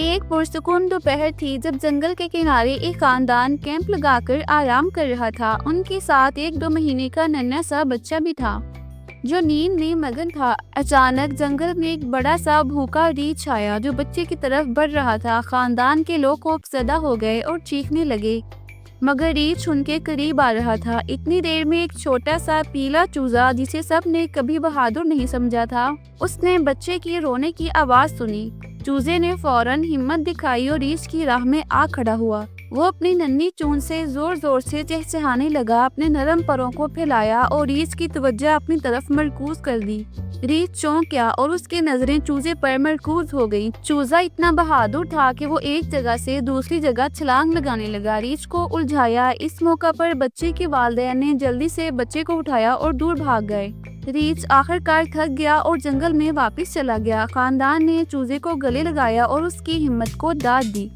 ایک پرسکون دوپہر تھی جب جنگل کے کنارے ایک خاندان کیمپ لگا کر آرام کر رہا تھا۔ ان کے ساتھ ایک 2 مہینے کا ننھا سا بچہ بھی تھا جو نیند میں مگن تھا۔ اچانک جنگل میں ایک بڑا سا بھوکا ریچھ آیا جو بچے کی طرف بڑھ رہا تھا۔ خاندان کے لوگ خوفزدہ ہو گئے اور چیخنے لگے، مگر ریچھ ان کے قریب آ رہا تھا۔ اتنی دیر میں ایک چھوٹا سا پیلا چوزا جسے سب نے کبھی بہادر نہیں سمجھا تھا، اس نے بچے کی رونے کی آواز سنی۔ چوزے نے فوراً ہمت دکھائی اور ریچھ کی راہ میں آ کھڑا ہوا۔ وہ اپنی ننھی چونچ سے زور زور سے چہچہانے لگا، اپنے نرم پروں کو پھیلایا اور ریچھ کی توجہ اپنی طرف مرکوز کر دی۔ ریچھ چونک گیا اور اس کی نظریں چوزے پر مرکوز ہو گئیں۔ چوزا اتنا بہادر تھا کہ وہ ایک جگہ سے دوسری جگہ چھلانگ لگانے لگا، ریچھ کو الجھایا۔ اس موقع پر بچے کے والدین نے جلدی سے بچے کو اٹھایا اور دور بھاگ گئے۔ ریچھ آخرکار تھک گیا اور جنگل میں واپس چلا گیا۔ خاندان نے چوزے کو گلے لگایا اور اس کی ہمت کو داد دی۔